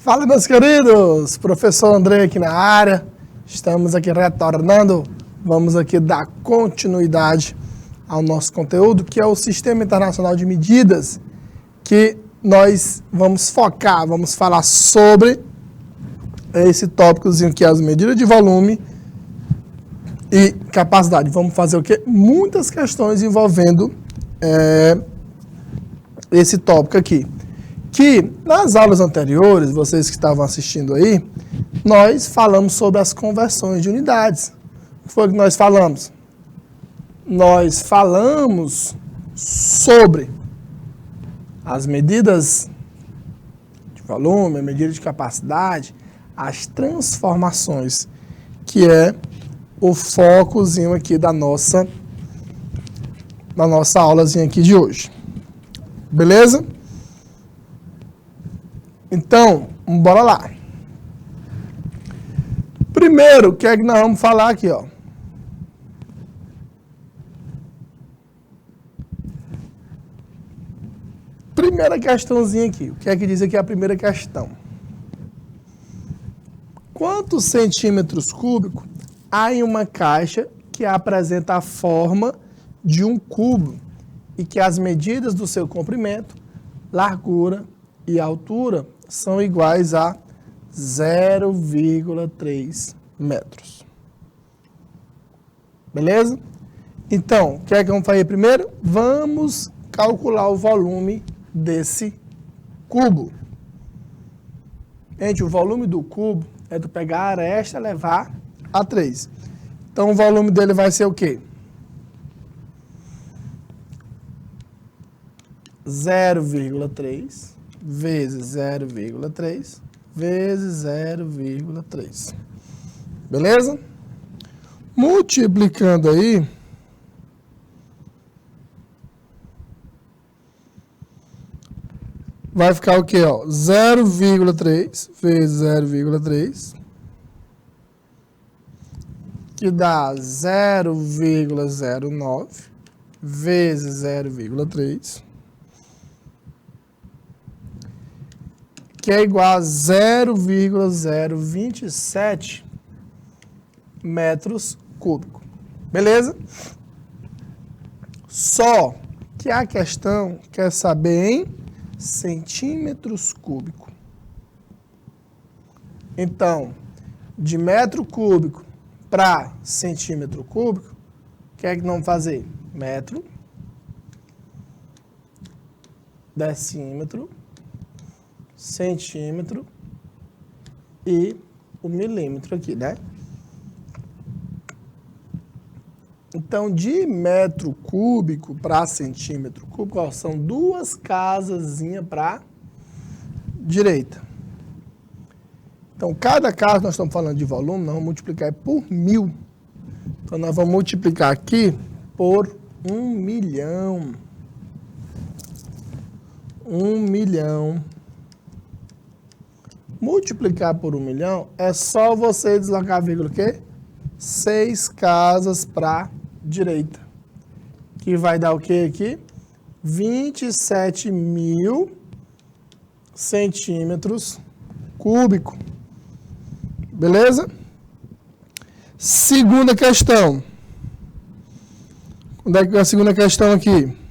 Fala, meus queridos! Professor André aqui na área. Estamos aqui retornando. Vamos aqui dar continuidade ao nosso conteúdo, que é o Sistema Internacional de Medidas, que nós vamos focar, vamos falar sobre esse tópicozinho que é as medidas de volume e capacidade. Vamos fazer o quê? Muitas questões envolvendo esse tópico aqui. Que nas aulas anteriores, vocês que estavam assistindo aí, nós falamos sobre as conversões de unidades. O que foi que nós falamos? Nós falamos sobre as medidas de volume, a medida de capacidade, as transformações, que é o focozinho aqui da nossa aulazinha aqui de hoje. Beleza? Então, bora lá. Primeiro, o que é que nós vamos falar aqui, ó? Primeira questãozinha aqui. O que é que diz aqui a primeira questão? Quantos centímetros cúbicos há em uma caixa que apresenta a forma de um cubo e que as medidas do seu comprimento, largura e altura são iguais a 0,3 metros. Beleza? Então, o que é que vamos fazer primeiro? Vamos calcular o volume desse cubo. Gente, o volume do cubo é tu pegar a aresta e levar a 3. Então, o volume dele vai ser o quê? 0,3 vezes 0,3 vezes 0,3. Beleza? Multiplicando aí, vai ficar o quê? 0,3 vezes 0,3, que dá 0,09 vezes 0,3, que é igual a 0,027 metros cúbicos. Beleza? Só que a questão quer saber em centímetros cúbicos. Então, de metro cúbico para centímetro cúbico, o que é que nós vamos fazer? Metro, decímetro, centímetro e o milímetro aqui, né? Então, de metro cúbico para centímetro cúbico, ó, são duas casazinhas para direita. Então, cada casa, nós estamos falando de volume, nós vamos multiplicar por 1000. Então, nós vamos multiplicar aqui por 1 milhão. 1 milhão. Multiplicar por 1 milhão é só você deslocar a vírgula o quê? 6 casas para direita. Que vai dar o quê aqui? 27.000 centímetros cúbicos. Beleza? Segunda questão. Onde é que é a segunda questão aqui?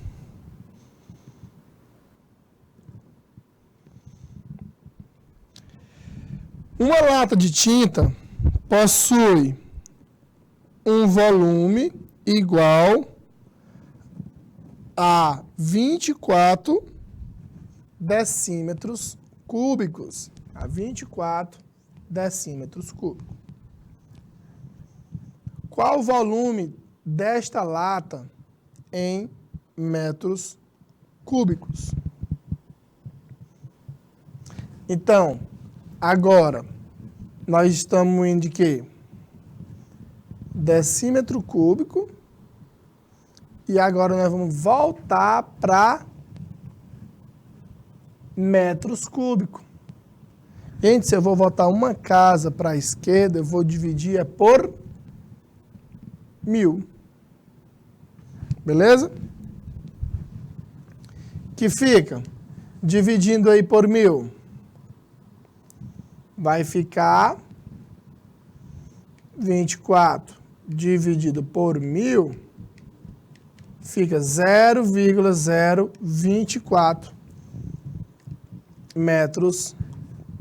Uma lata de tinta possui um volume igual a 24 decímetros cúbicos. A 24 decímetros cúbicos. Qual o volume desta lata em metros cúbicos? Então, agora, nós estamos indo de quê? Decímetro cúbico. E agora nós vamos voltar para metros cúbicos. Gente, se eu vou voltar uma casa para a esquerda, eu vou dividir por 1000. Beleza? Que fica dividindo aí por 1000. vai ficar 24 dividido por 1.000, fica 0,024 metros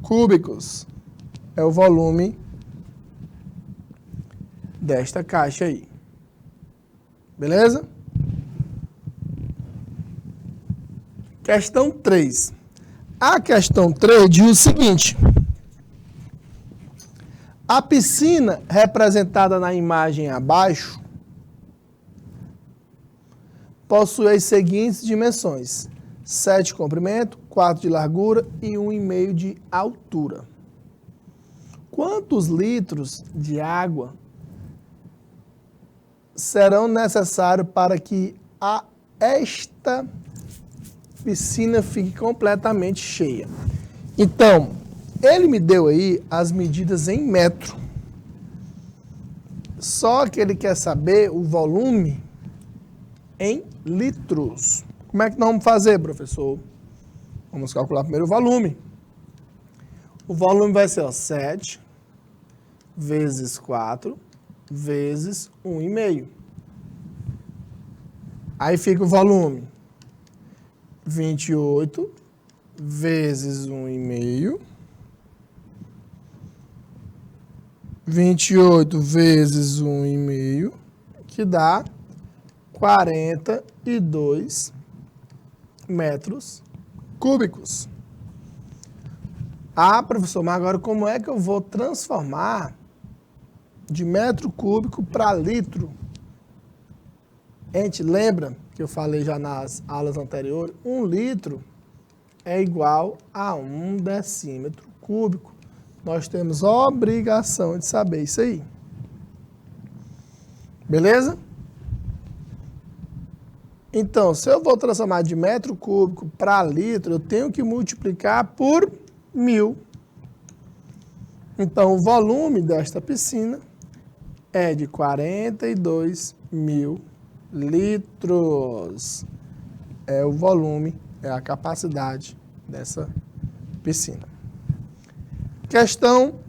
cúbicos. É o volume desta caixa aí. Beleza? Questão 3. A questão 3 diz o seguinte: a piscina representada na imagem abaixo possui as seguintes dimensões: 7 de comprimento, 4 de largura e 1,5 de altura. Quantos litros de água serão necessários para que esta piscina fique completamente cheia? Então, ele me deu aí as medidas em metro. Só que ele quer saber o volume em litros. Como é que nós vamos fazer, professor? Vamos calcular primeiro o volume. O volume vai ser 7 vezes 4 vezes 1,5. Aí fica o volume 28 vezes 1,5. 28 vezes 1,5, que dá 42 metros cúbicos. Ah, professor, mas agora como é que eu vou transformar de metro cúbico para litro? A gente lembra que eu falei já nas aulas anteriores, 1 litro é igual a 1 decímetro cúbico. Nós temos obrigação de saber isso aí. Beleza? Então, se eu vou transformar de metro cúbico para litro, eu tenho que multiplicar por 1.000. Então, o volume desta piscina é de 42.000 litros. É o volume, é a capacidade dessa piscina. Questão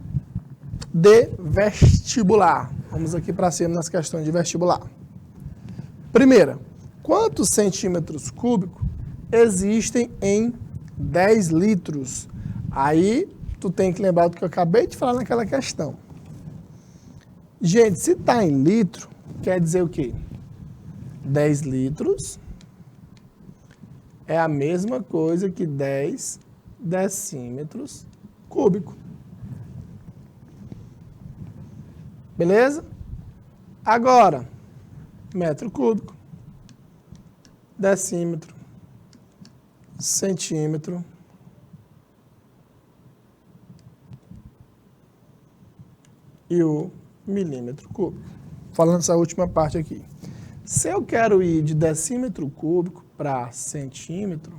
de vestibular. Vamos aqui para cima nas questões de vestibular. Primeira, quantos centímetros cúbicos existem em 10 litros? Aí, tu tem que lembrar do que eu acabei de falar naquela questão. Gente, se está em litro, quer dizer o quê? 10 litros é a mesma coisa que 10 decímetros cúbicos. Beleza? Agora, metro cúbico, decímetro, centímetro, e o milímetro cúbico. Falando essa última parte aqui. Se eu quero ir de decímetro cúbico para centímetro,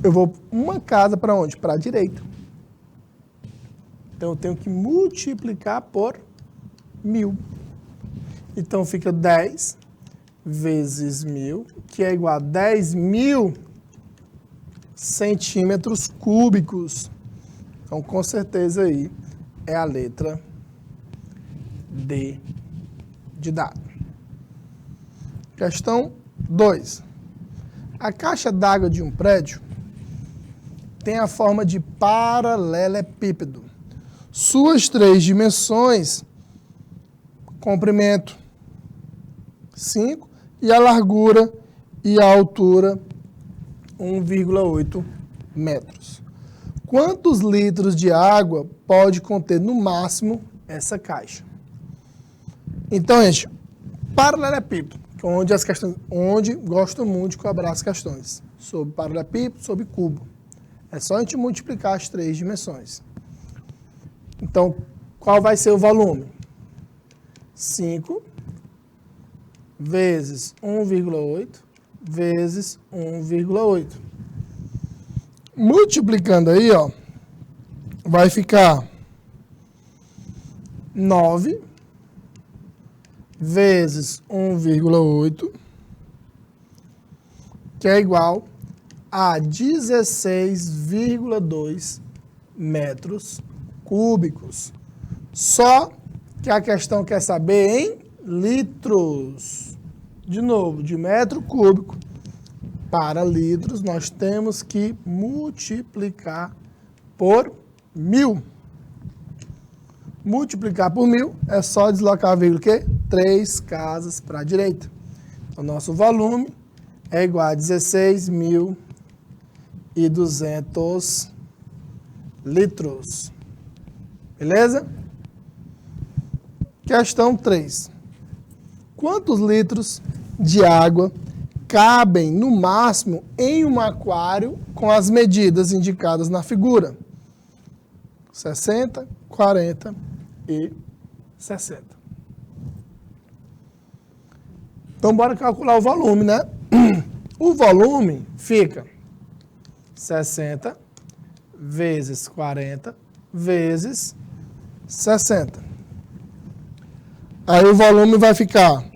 eu vou uma casa para onde? Para a direita. Então, eu tenho que multiplicar por 1.000. Então, fica 10 vezes 1.000, que é igual a 10.000 centímetros cúbicos. Então, com certeza aí é a letra D de dado. Questão 2. A caixa d'água de um prédio tem a forma de paralelepípedo. Suas 3 dimensões, comprimento 5 e a largura e a altura 1,8 metros. Quantos litros de água pode conter no máximo essa caixa? Então, gente, paralelepípedo, onde gosto muito de cobrar as questões sobre paralelepípedo, sobre cubo. É só a gente multiplicar as 3 dimensões. Então, qual vai ser o volume? 5 vezes 1,8 vezes 1,8. Multiplicando aí, ó, vai ficar 9 vezes 1,8, que é igual a 16,2 metros cúbicos. Só que a questão quer saber em litros. De novo, de metro cúbico para litros, nós temos que multiplicar por 1000. Multiplicar por 1000 é só deslocar a vírgula, o quê? 3 casas para a direita. O nosso volume é igual a 16.200 litros. Beleza? Questão 3. Quantos litros de água cabem no máximo em um aquário com as medidas indicadas na figura? 60, 40 e 60. Então, bora calcular o volume, né? O volume fica 60 vezes 40 vezes 60. Aí o volume vai ficar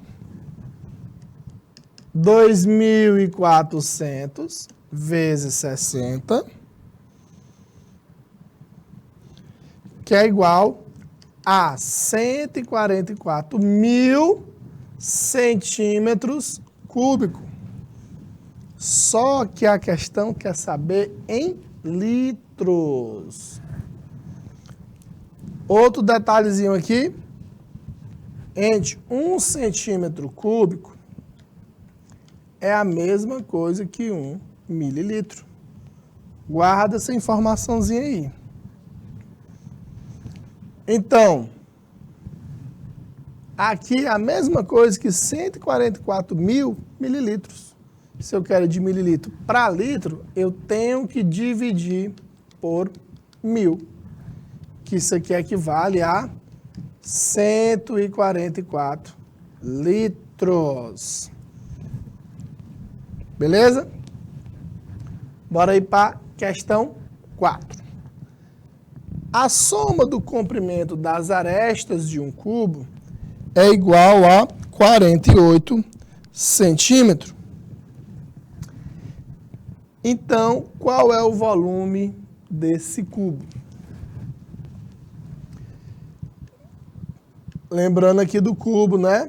2.400 vezes 60, que é igual a 144.000 centímetros cúbicos. Só que a questão quer saber em litros. Outro detalhezinho aqui. Gente, 1 centímetro cúbico é a mesma coisa que 1 mililitro. Guarda essa informaçãozinha aí. Então, aqui é a mesma coisa que 144.000 mililitros. Se eu quero de mililitro para litro, eu tenho que dividir por 1000. Que isso aqui equivale a 144 litros. Beleza? Bora aí para questão 4. A soma do comprimento das arestas de um cubo é igual a 48 centímetros. Então, qual é o volume desse cubo? Lembrando aqui do cubo, né?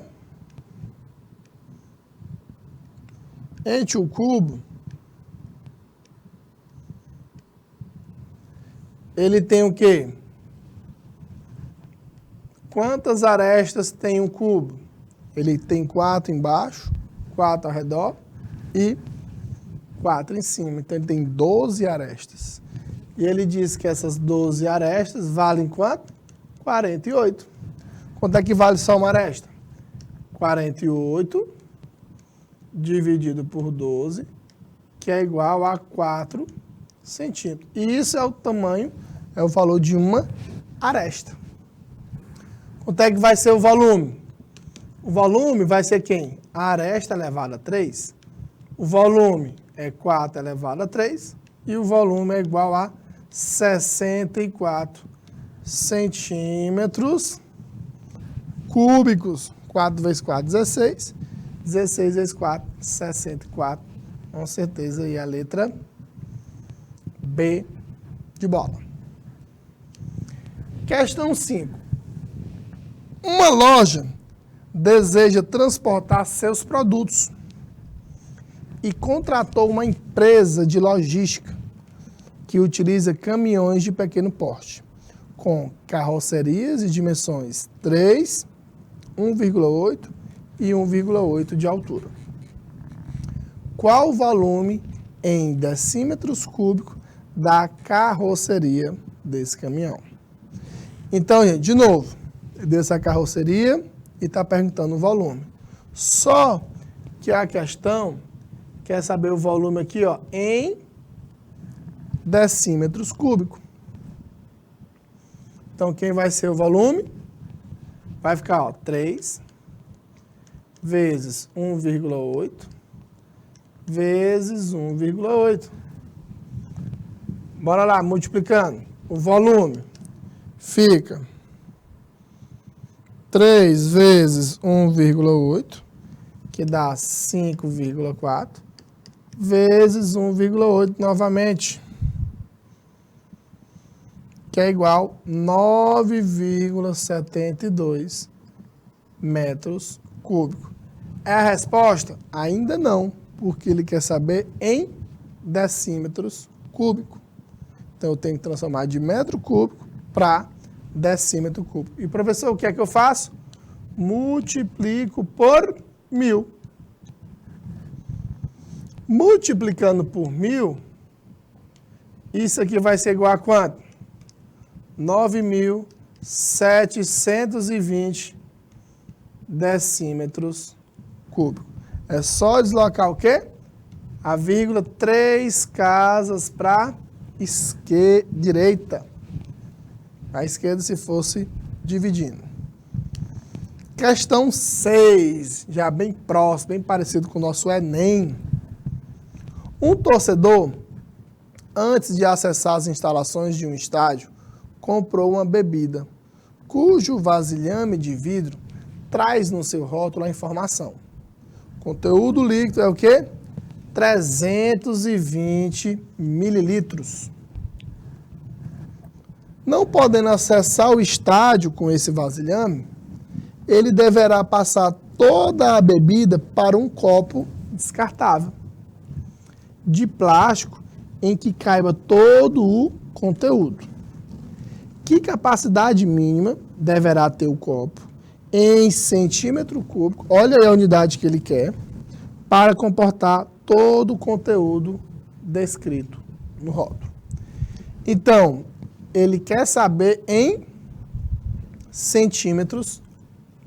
Gente, o cubo, ele tem o quê? Quantas arestas tem um cubo? Ele tem 4 embaixo, 4 ao redor e 4 em cima. Então, ele tem 12 arestas. E ele diz que essas 12 arestas valem quanto? 48. Quanto é que vale só uma aresta? 48 dividido por 12, que é igual a 4 centímetros. E isso é o tamanho, é o valor de uma aresta. Quanto é que vai ser o volume? O volume vai ser quem? A aresta elevado a 3. O volume é 4 elevado a 3. E o volume é igual a 64 centímetros cúbicos. 4 vezes 4, 16. 16 vezes 4, 64. Com certeza aí a letra B de bola. Questão 5. Uma loja deseja transportar seus produtos e contratou uma empresa de logística que utiliza caminhões de pequeno porte, com carrocerias de dimensões 3, 1,8 e 1,8 de altura. Qual o volume em decímetros cúbicos da carroceria desse caminhão? Então, gente, de novo, dessa carroceria e está perguntando o volume. Só que a questão quer saber o volume aqui, ó, em decímetros cúbicos. Então, quem vai ser o volume? Vai ficar, ó, 3 vezes 1,8 vezes 1,8. Bora lá, multiplicando. O volume fica 3 vezes 1,8, que dá 5,4, vezes 1,8 novamente, que é igual a 9,72 metros cúbicos. É a resposta? Ainda não, porque ele quer saber em decímetros cúbicos. Então, eu tenho que transformar de metro cúbico para decímetro cúbico. E, professor, o que é que eu faço? Multiplico por 1.000. Multiplicando por 1.000, isso aqui vai ser igual a quanto? 9.720 decímetros cúbicos. É só deslocar o quê? A vírgula 3 casas para direita. A esquerda se fosse dividindo. Questão 6, já bem próximo, bem parecido com o nosso Enem. Um torcedor, antes de acessar as instalações de um estádio, comprou uma bebida, cujo vasilhame de vidro traz no seu rótulo a informação. Conteúdo líquido é o quê? 320 mililitros. Não podendo acessar o estádio com esse vasilhame, ele deverá passar toda a bebida para um copo descartável, de plástico, em que caiba todo o conteúdo. Que capacidade mínima deverá ter o copo em centímetro cúbico, olha aí a unidade que ele quer, para comportar todo o conteúdo descrito no rótulo. Então, ele quer saber em centímetros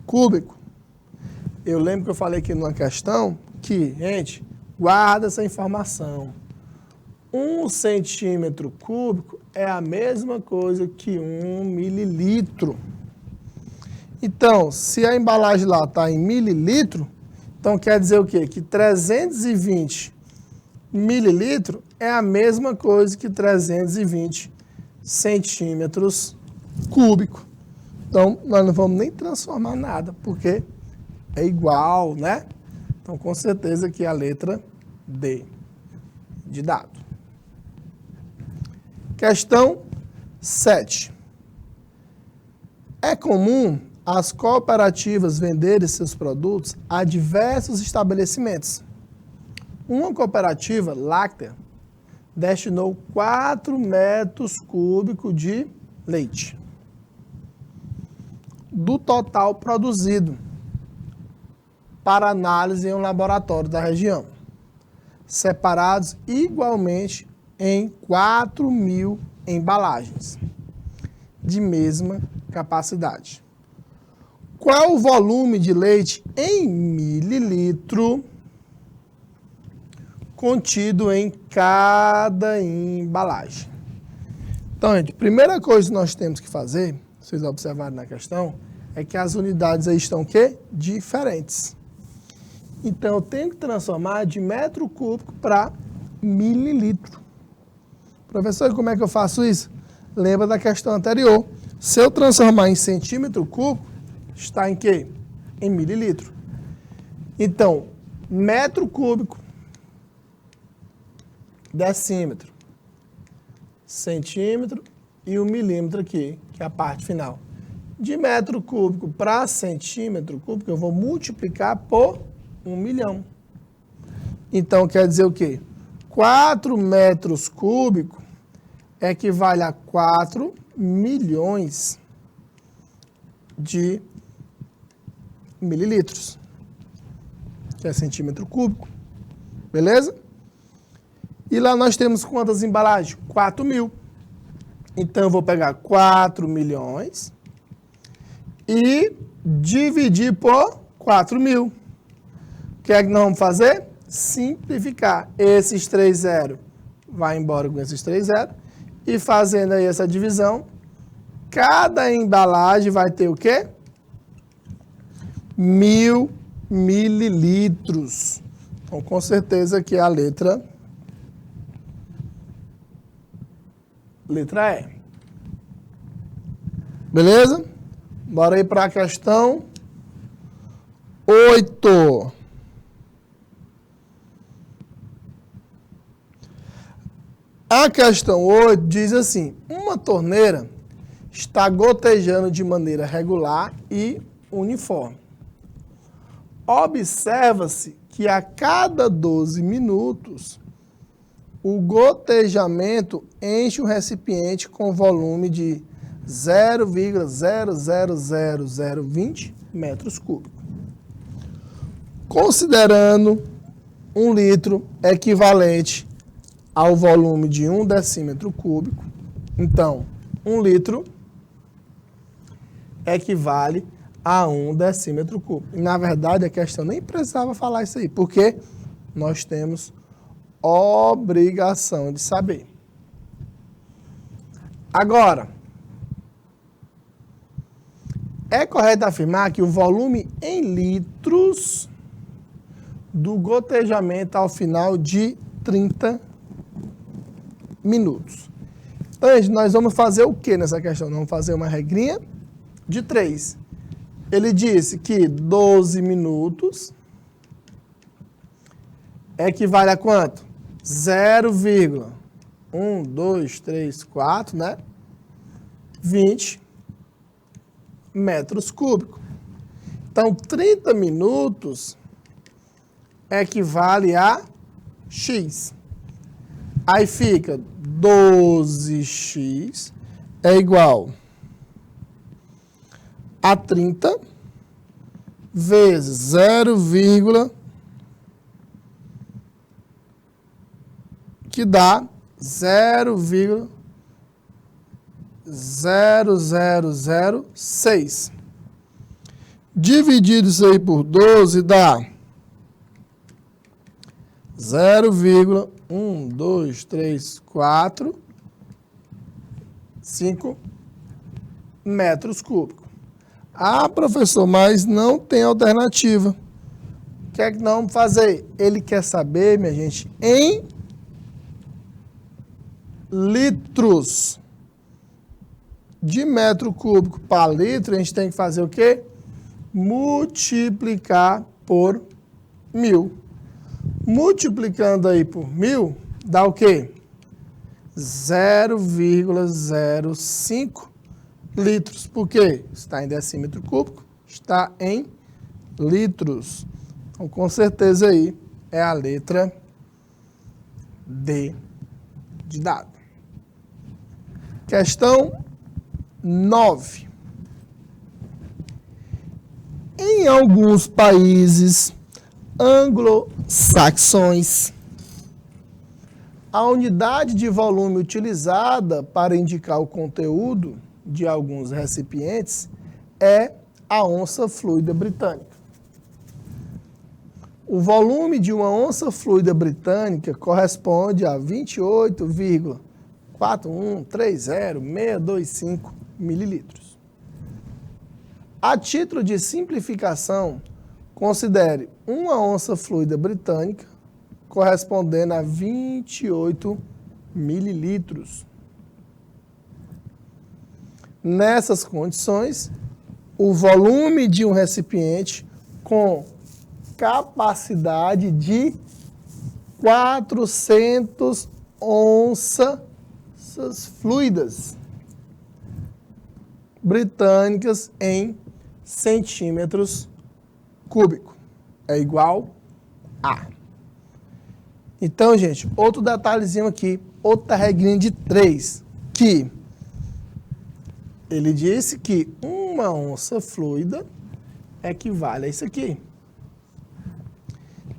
cúbicos. Eu lembro que eu falei aqui numa questão que, gente, guarda essa informação. 1 centímetro cúbico é a mesma coisa que 1 mililitro. Então, se a embalagem lá está em mililitro, então quer dizer o quê? Que 320 mililitros é a mesma coisa que 320 centímetros cúbicos. Então, nós não vamos nem transformar nada, porque é igual, né? Então, com certeza que é a letra D de dado. Questão 7. É comum as cooperativas venderem seus produtos a diversos estabelecimentos. Uma cooperativa láctea destinou 4 metros cúbicos de leite do total produzido para análise em um laboratório da região, separados igualmente em 4.000 embalagens de mesma capacidade. Qual o volume de leite em mililitro contido em cada embalagem? Então, gente, a primeira coisa que nós temos que fazer, vocês observarem na questão, é que as unidades aí estão o quê? Diferentes. Então, eu tenho que transformar de metro cúbico para mililitro. Professor, como é que eu faço isso? Lembra da questão anterior. Se eu transformar em centímetro cúbico, está em quê? Em mililitro. Então, metro cúbico, decímetro, centímetro e o milímetro aqui, que é a parte final. De metro cúbico para centímetro cúbico, eu vou multiplicar por 1 milhão. Então, quer dizer o quê? 4 metros cúbicos equivale a 4 milhões de mililitros, que é centímetro cúbico. Beleza? E lá nós temos quantas embalagens? 4.000. Então, eu vou pegar 4 milhões e dividir por 4.000. O que é que nós vamos fazer? Simplificar. Esses 3 zeros vai embora com esses 3 zeros. E fazendo aí essa divisão, cada embalagem vai ter o quê? 1.000 mililitros. Então, com certeza que é a letra E. Beleza? Bora aí para a questão 8. A questão 8 diz assim, uma torneira está gotejando de maneira regular e uniforme. Observa-se que a cada 12 minutos, o gotejamento enche o recipiente com volume de 0,000020 metros cúbicos. Considerando 1 litro equivalente ao volume de 1 decímetro cúbico, então 1 litro equivale a 1 decímetro cúbico. E, na verdade, a questão nem precisava falar isso aí, porque nós temos obrigação de saber. Agora, é correto afirmar que o volume em litros do gotejamento ao final de 30 minutos. Então, nós vamos fazer o que nessa questão? Nós vamos fazer uma regrinha de 3. Ele disse que 12 minutos equivale a quanto? 0,1234, né? 20 metros cúbicos. Então, 30 minutos equivale a X. Aí fica 12x é igual a 30 vezes 0, que dá 0,0006. Dividido isso aí por 12 dá 0,1234,5 metros cúbicos. Ah, professor, mas não tem alternativa. O que é que nós vamos fazer? Ele quer saber, minha gente, em litros de metro cúbico para litro, a gente tem que fazer o quê? Multiplicar por 1000. Multiplicando aí por 1000, dá o quê? 0,05 litros. Por quê? Está em decímetro cúbico, está em litros. Então, com certeza aí é a letra D de dado. Questão 9. Em alguns países anglo-saxões, a unidade de volume utilizada para indicar o conteúdo de alguns recipientes é a onça fluida britânica. O volume de uma onça fluida britânica corresponde a 28,4130625 mililitros. A título de simplificação, considere uma onça fluida britânica correspondendo a 28 mililitros. Nessas condições, o volume de um recipiente com capacidade de 400 onças fluidas britânicas em centímetros cúbicos é igual a. Então, gente, outro detalhezinho aqui, outra regrinha de 3, que ele disse que uma onça fluida equivale a isso aqui.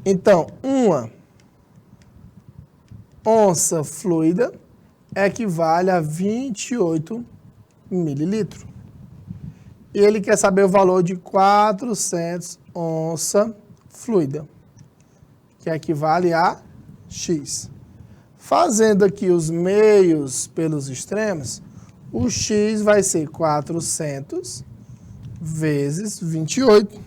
Então, uma onça fluida equivale a 28 mililitros. E ele quer saber o valor de 400 onça fluida, que equivale a X. Fazendo aqui os meios pelos extremos, o X vai ser 400 vezes 28.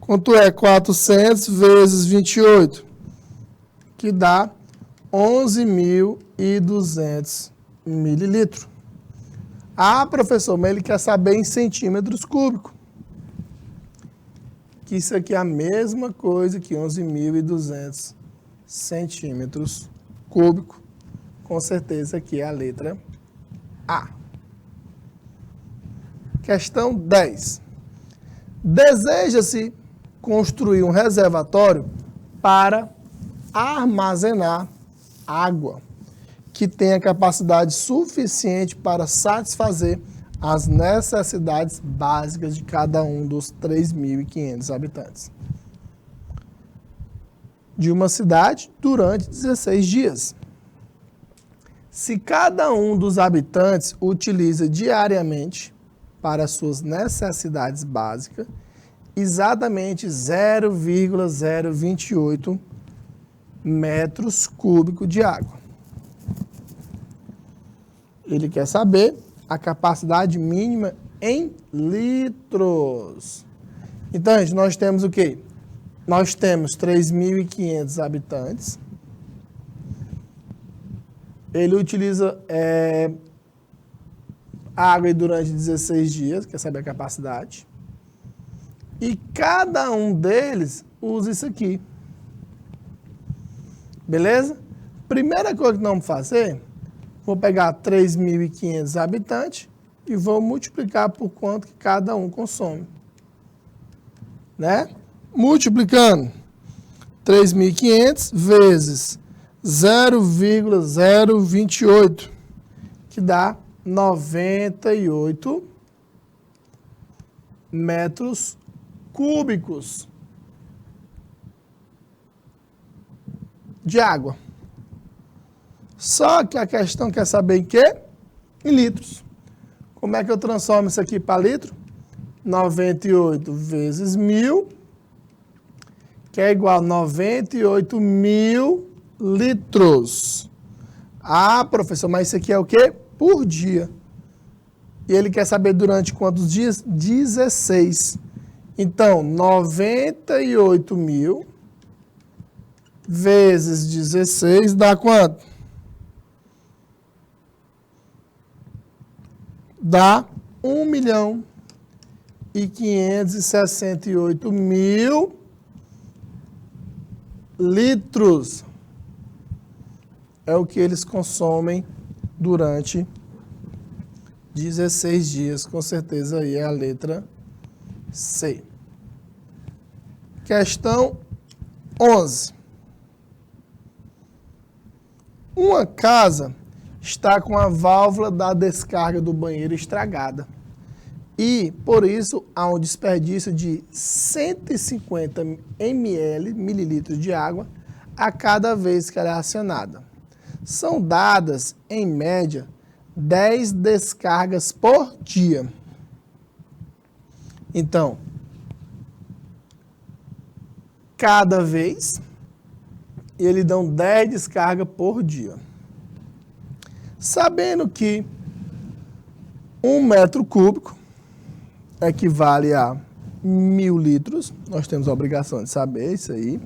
Quanto é 400 vezes 28? Que dá 11.200 mililitros. Ah, professor, mas ele quer saber em centímetros cúbicos. Que isso aqui é a mesma coisa que 11.200 centímetros cúbicos. Com certeza que é a letra A. Questão 10. Deseja-se construir um reservatório para armazenar água que tenha capacidade suficiente para satisfazer as necessidades básicas de cada um dos 3.500 habitantes de uma cidade durante 16 dias. Se cada um dos habitantes utiliza diariamente para suas necessidades básicas exatamente 0,028 metros cúbicos de água. Ele quer saber a capacidade mínima em litros. Então, gente, nós temos o quê? Nós temos 3.500 habitantes. Ele utiliza água durante 16 dias, quer saber a capacidade. E cada um deles usa isso aqui. Beleza? Primeira coisa que nós vamos fazer, vou pegar 3.500 habitantes e vou multiplicar por quanto que cada um consome. Né? Multiplicando 3.500 vezes 0,028, que dá 98 metros cúbicos de água. Só que a questão quer saber em quê? Em litros. Como é que eu transformo isso aqui para litro? 98 vezes 1.000, que é igual a 98.000 litros. Ah, professor, mas isso aqui é o quê? Por dia. E ele quer saber durante quantos dias? 16. Então, 98.000 vezes 16 dá quanto? Dá 1.568.000 litros. É o que eles consomem durante 16 dias. Com certeza aí é a letra C. Questão 11. Uma casa está com a válvula da descarga do banheiro estragada. E, por isso, há um desperdício de 150 mililitros de água a cada vez que ela é acionada. São dadas, em média, 10 descargas por dia. Então, cada vez, eles dão 10 descargas por dia. Sabendo que 1 metro cúbico equivale a 1.000 litros, nós temos a obrigação de saber isso aí.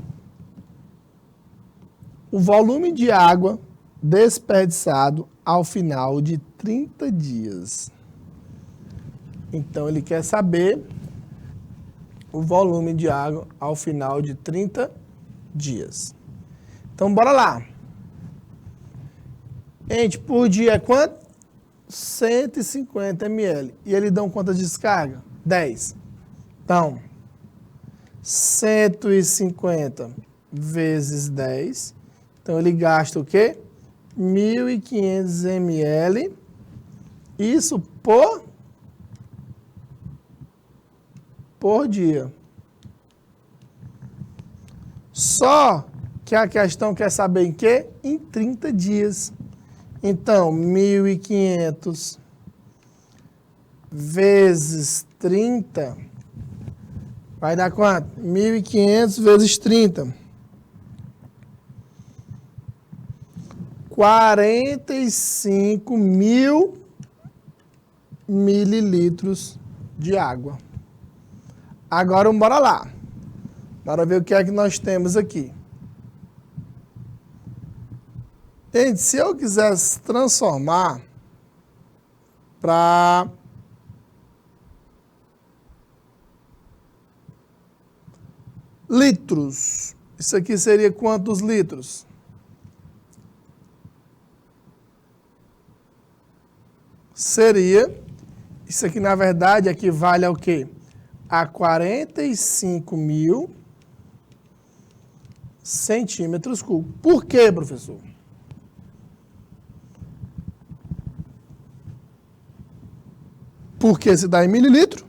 O volume de água desperdiçado ao final de 30 dias. Então, ele quer saber o volume de água ao final de 30 dias. Então, bora lá. Gente, por dia é quanto? 150 ml. E ele dá quantas descargas? 10. Então, 150 vezes 10. Então, ele gasta o quê? 1.500 ml. Isso por dia. Só que a questão quer saber em quê? Em 30 dias. Então, 1.500 vezes 30 vai dar quanto? 1.500 vezes 30. 45.000 mililitros de água. Agora, bora lá. Bora ver o que é que nós temos aqui. Gente, se eu quisesse transformar para litros, isso aqui seria quantos litros? seria, isso aqui na verdade equivale ao quê? A 45.000 centímetros cúbicos. Por quê, professor? Porque se dá em mililitro,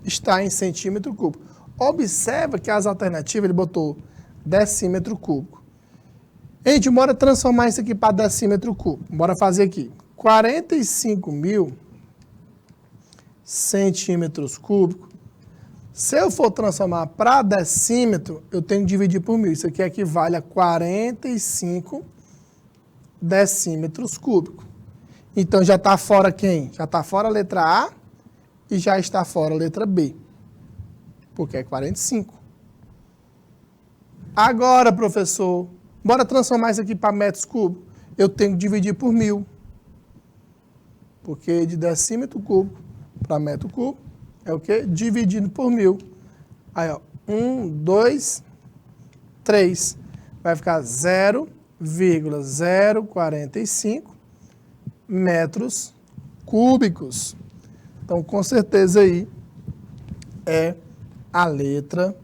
está em centímetro cúbico. Observa que as alternativas, ele botou decímetro cúbico. Gente, bora transformar isso aqui para decímetro cúbico. Bora fazer aqui. 45.000 centímetros cúbicos. Se eu for transformar para decímetro, eu tenho que dividir por 1.000. Isso aqui equivale a 45 decímetros cúbicos. Então, já está fora quem? Já está fora a letra A e já está fora a letra B. Porque é 45. Agora, professor, bora transformar isso aqui para metros cúbicos. Eu tenho que dividir por 1.000. Porque de decímetro cúbico para metro cúbico é o quê? Dividido por 1.000. Aí, ó, 1, 2, 3. Vai ficar 0,045 metros cúbicos. Então, com certeza aí é a letra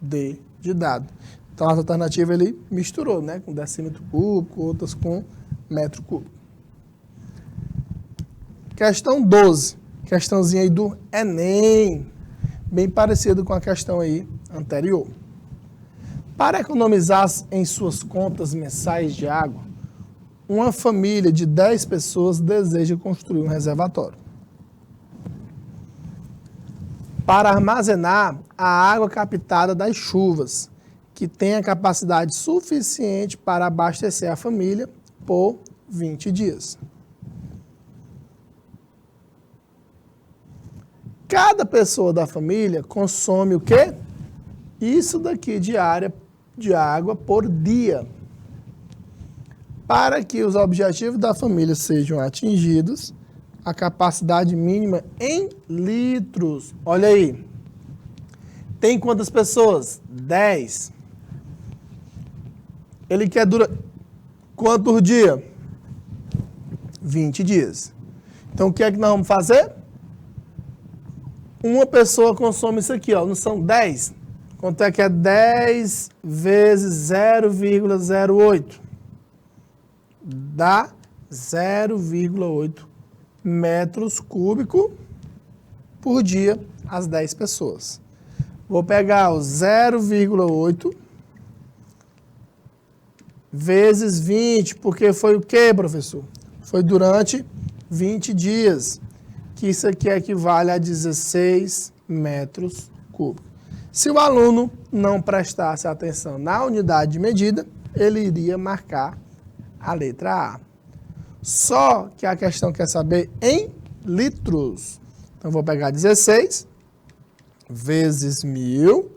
D de dado. Então, a alternativa ele misturou, né? Com decímetro cúbico, outras com metro cúbico. Questão 12. Questãozinha aí do Enem. Bem parecido com a questão aí anterior. Para economizar em suas contas mensais de água, uma família de 10 pessoas deseja construir um reservatório. Para armazenar a água captada das chuvas, que tenha capacidade suficiente para abastecer a família por 20 dias. Cada pessoa da família consome o quê? Isso daqui de água por dia. Para que os objetivos da família sejam atingidos, a capacidade mínima em litros. Olha aí. Tem quantas pessoas? 10. Ele quer durar quanto por dia? 20 dias. Então, o que é que nós vamos fazer? Uma pessoa consome isso aqui, ó. Não são 10? Quanto é que é 10 vezes 0,08? Dá 0,8 metros cúbicos por dia às 10 pessoas. Vou pegar o 0,8 vezes 20, porque foi o quê, professor? Foi durante 20 dias, que isso aqui equivale a 16 metros cúbicos. Se o aluno não prestasse atenção na unidade de medida, ele iria marcar a letra A. Só que a questão quer saber em litros. Então, vou pegar 16 vezes 1.000,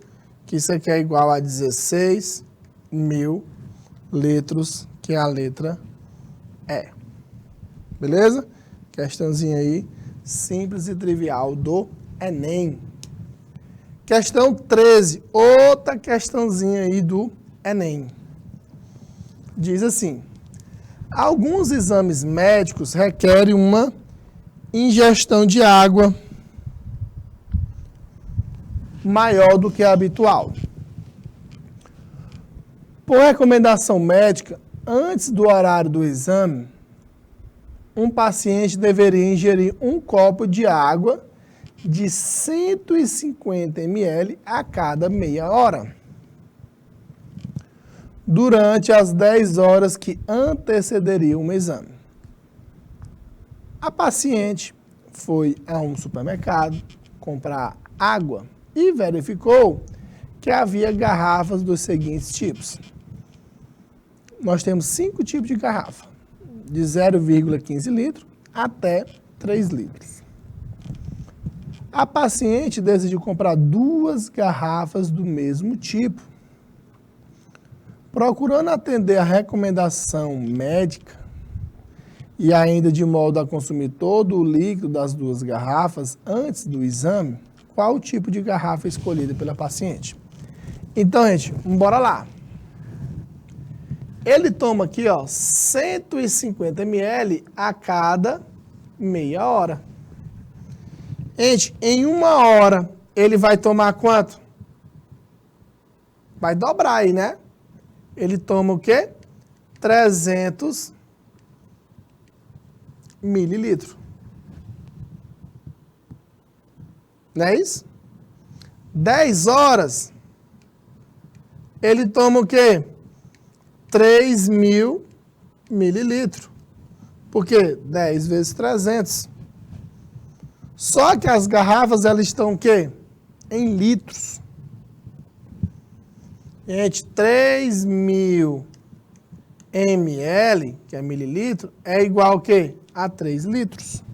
que isso aqui é igual a 16.000 litros, que é a letra E. Beleza? Questãozinha aí, simples e trivial do Enem. Questão 13, outra questãozinha aí do Enem. Diz assim: alguns exames médicos requerem uma ingestão de água maior do que a habitual. Por recomendação médica, antes do horário do exame, um paciente deveria ingerir um copo de água de 150 ml a cada meia hora, durante as 10 horas que antecederiam o exame. A paciente foi a um supermercado comprar água e verificou que havia garrafas dos seguintes tipos. Nós temos 5 tipos de garrafa, de 0,15 litros até 3 litros. A paciente decidiu comprar 2 garrafas do mesmo tipo. Procurando atender a recomendação médica e ainda de modo a consumir todo o líquido das 2 garrafas antes do exame, qual o tipo de garrafa escolhida pela paciente? Então, gente, bora lá. Ele toma aqui, ó, 150 ml a cada meia hora. Gente, em 1 hora, ele vai tomar quanto? Vai dobrar aí, né? Ele toma o quê? 300 mililitros. Não é isso? 10 horas, ele toma o quê? 3.000 mililitros. Por quê? 10 vezes 300. Só que as garrafas, elas estão o quê? Em litros. Gente, 3.000 ml, que é mililitro, é igual a quê? A 3 litros.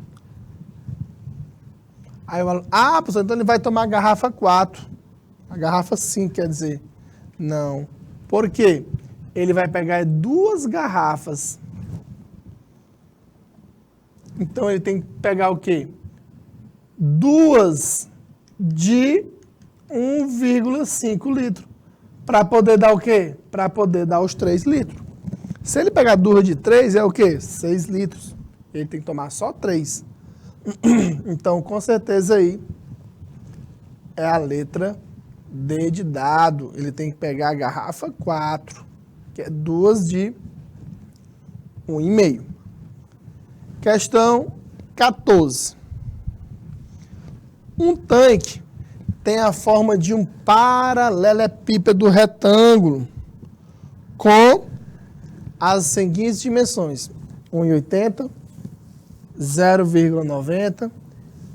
Aí eu falo, professor, então ele vai tomar a garrafa 4. A garrafa 5, quer dizer. Não. Por quê? Ele vai pegar 2 garrafas. Então ele tem que pegar o quê? 2 de 1,5 litro. Para poder dar o quê? Para poder dar os 3 litros. Se ele pegar 2 de 3, é o quê? 6 litros. Ele tem que tomar só 3. Então, com certeza aí, é a letra D de dado. Ele tem que pegar a garrafa 4, que é 2 de 1,5. Questão 14. Um tanque tem a forma de um paralelepípedo retângulo com as seguintes dimensões: 1,80, 0,90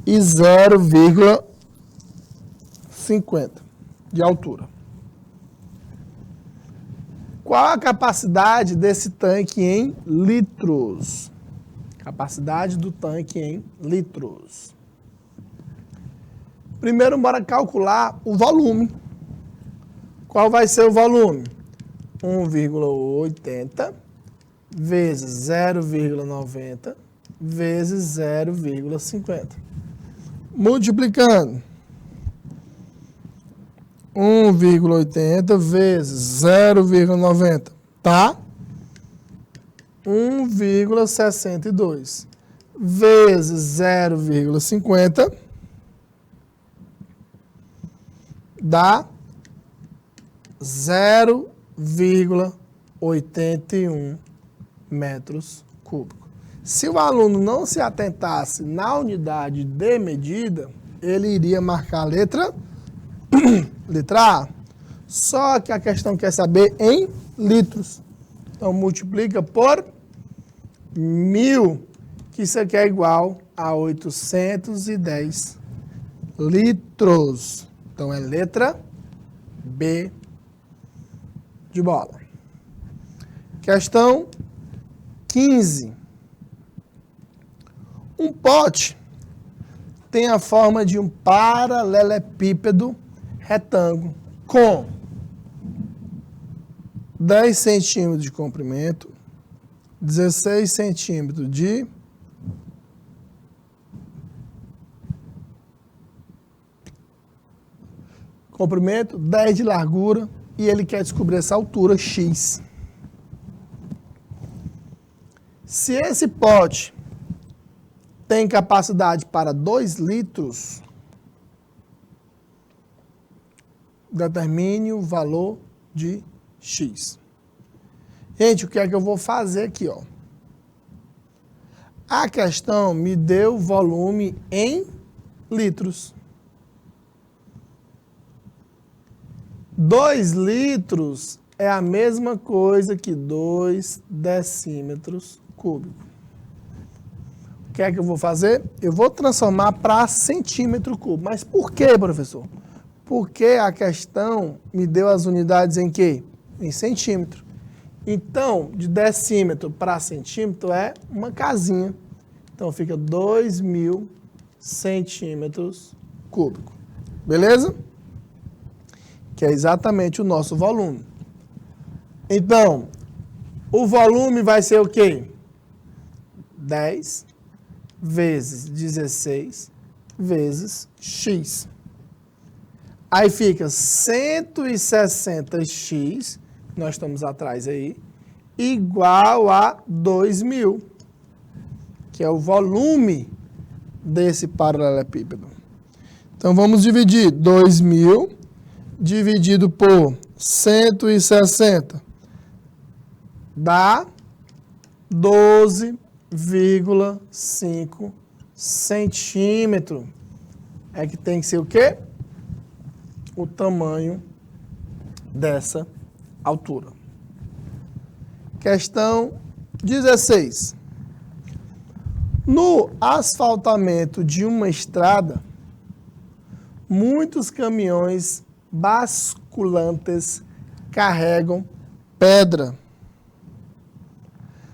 e 0,50 de altura. Qual a capacidade desse tanque em litros? Capacidade do tanque em litros. Primeiro, bora calcular o volume. Qual vai ser o volume? 1,80 vezes 0,90 vezes 0,50. Multiplicando. 1,80 vezes 0,90, tá? 1,62 vezes 0,50 dá 0,81 metros cúbicos. Se o aluno não se atentasse na unidade de medida, ele iria marcar a letra A. Só que a questão quer saber em litros. Então, multiplica por 1.000, que isso aqui é igual a 810 litros. Então, é letra B de bola. Questão 15. Um pote tem a forma de um paralelepípedo retângulo com 10 centímetros de comprimento, 16 centímetros de comprimento, 10 de largura, e ele quer descobrir essa altura x. Se esse pote tem capacidade para 2 litros, determine o valor de x. Gente, o que é que eu vou fazer aqui, ó? A questão me deu volume em litros. 2 litros é a mesma coisa que 2 decímetros cúbicos. O que é que eu vou fazer? Eu vou transformar para centímetro cúbico. Mas por quê, professor? Porque a questão me deu as unidades em quê? Em centímetro. Então, de decímetro para centímetro é uma casinha. Então, fica 2.000 centímetros cúbicos. Beleza? Que é exatamente o nosso volume. Então, o volume vai ser o quê? 10 vezes 16 vezes x. Aí fica 160x, nós estamos atrás aí, igual a 2.000. que é o volume desse paralelepípedo. Então, vamos dividir 2.000 dividido por 160. Dá 12,5 centímetros. É que tem que ser o quê? O tamanho dessa altura. Questão 16. No asfaltamento de uma estrada, muitos caminhões basculantes carregam pedra.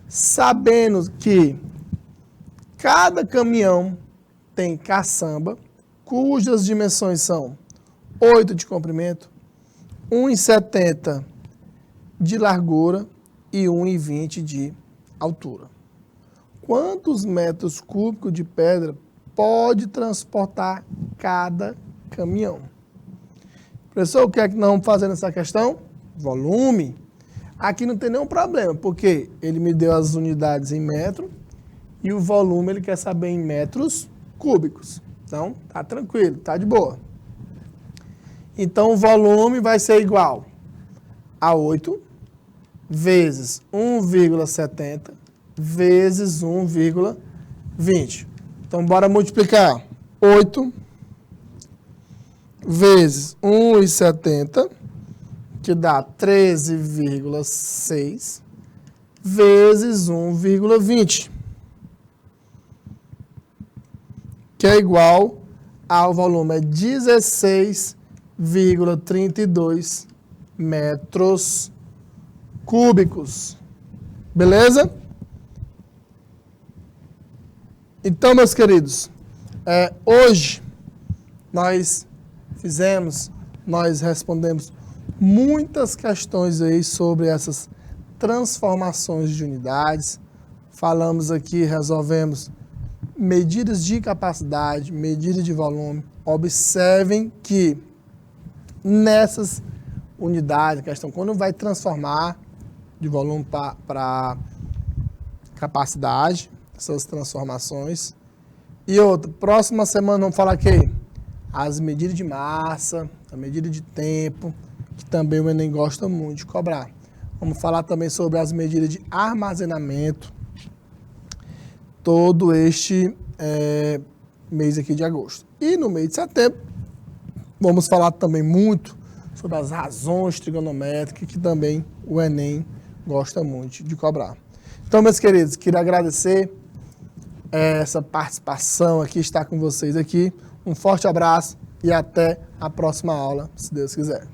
Sabendo que cada caminhão tem caçamba, cujas dimensões são 8 de comprimento, 1,70 de largura e 1,20 de altura. Quantos metros cúbicos de pedra pode transportar cada caminhão? Professor, o que é que nós vamos fazer nessa questão? Volume. Aqui não tem nenhum problema, porque ele me deu as unidades em metro e o volume ele quer saber em metros cúbicos. Então, tá tranquilo, tá de boa. Então, o volume vai ser igual a 8 vezes 1,70 vezes 1,20. Então, bora multiplicar. 8 vezes 1,70, que dá 13,6, vezes 1,20, que é igual ao volume, é 16,32 metros cúbicos. Beleza? Então, meus queridos, hoje nós respondemos muitas questões aí sobre essas transformações de unidades. Falamos aqui, resolvemos medidas de capacidade, medidas de volume. Observem que nessas unidades, questão quando vai transformar de volume para capacidade, essas transformações. E outra, próxima semana vamos falar aqui as medidas de massa, a medida de tempo, que também o Enem gosta muito de cobrar. Vamos falar também sobre as medidas de armazenamento, todo este mês aqui de agosto. E no mês de setembro, vamos falar também muito sobre as razões trigonométricas, que também o Enem gosta muito de cobrar. Então, meus queridos, queria agradecer essa participação aqui, estar com vocês aqui. Um forte abraço e até a próxima aula, se Deus quiser.